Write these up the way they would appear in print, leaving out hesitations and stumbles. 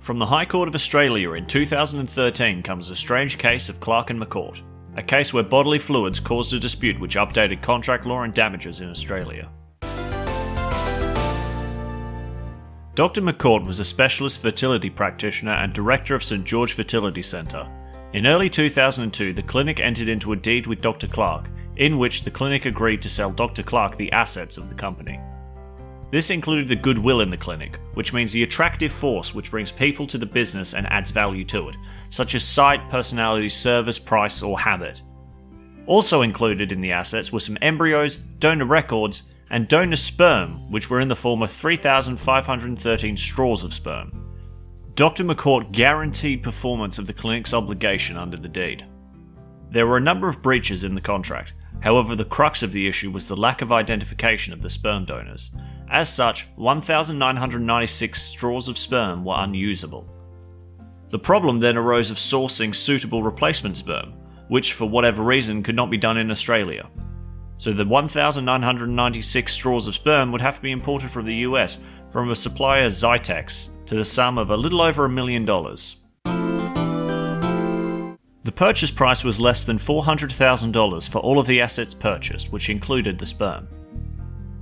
From the High Court of Australia in 2013 comes a strange case of Clark and Macourt, a case where bodily fluids caused a dispute which updated contract law and damages in Australia. Dr. Macourt was a specialist fertility practitioner and director of St George Fertility Centre. In early 2002, the clinic entered into a deed with Dr. Clark, in which the clinic agreed to sell Dr. Clark the assets of the company. This included the goodwill in the clinic, which means the attractive force which brings people to the business and adds value to it, such as site, personality, service, price, or habit. Also included in the assets were some embryos, donor records, and donor sperm, which were in the form of 3,513 straws of sperm. Dr. Macourt guaranteed performance of the clinic's obligation under the deed. There were a number of breaches in the contract, however the crux of the issue was the lack of identification of the sperm donors. As such, 1,996 straws of sperm were unusable. The problem then arose of sourcing suitable replacement sperm, which for whatever reason could not be done in Australia. So the 1,996 straws of sperm would have to be imported from the US from a supplier Zytex to the sum of a little over $1 million. The purchase price was less than $400,000 for all of the assets purchased, which included the sperm.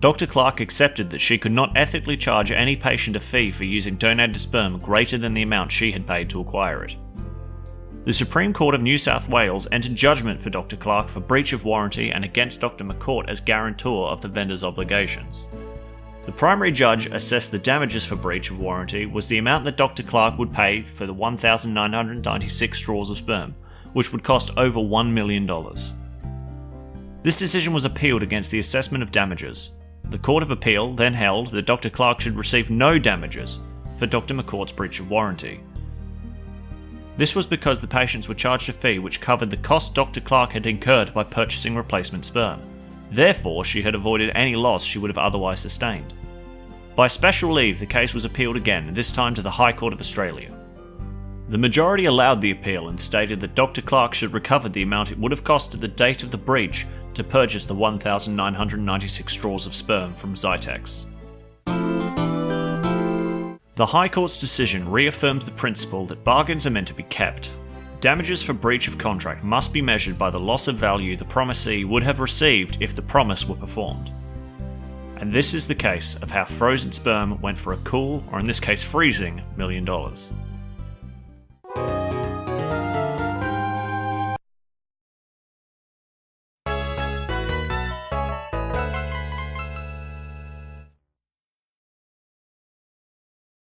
Dr. Clark accepted that she could not ethically charge any patient a fee for using donated sperm greater than the amount she had paid to acquire it. The Supreme Court of New South Wales entered judgment for Dr. Clark for breach of warranty and against Dr. Macourt as guarantor of the vendor's obligations. The primary judge assessed the damages for breach of warranty was the amount that Dr. Clark would pay for the 1,996 straws of sperm, which would cost over $1 million. This decision was appealed against the assessment of damages. The Court of Appeal then held that Dr. Clark should receive no damages for Dr. Macourt's breach of warranty. This was because the patients were charged a fee which covered the cost Dr. Clark had incurred by purchasing replacement sperm. Therefore, she had avoided any loss she would have otherwise sustained. By special leave, the case was appealed again, this time to the High Court of Australia. The majority allowed the appeal and stated that Dr. Clark should recover the amount it would have cost at the date of the breach to purchase the 1,996 straws of sperm from Zytex. The High Court's decision reaffirmed the principle that bargains are meant to be kept. Damages for breach of contract must be measured by the loss of value the promisee would have received if the promise were performed. And this is the case of how frozen sperm went for a cool, or in this case freezing, $1 million.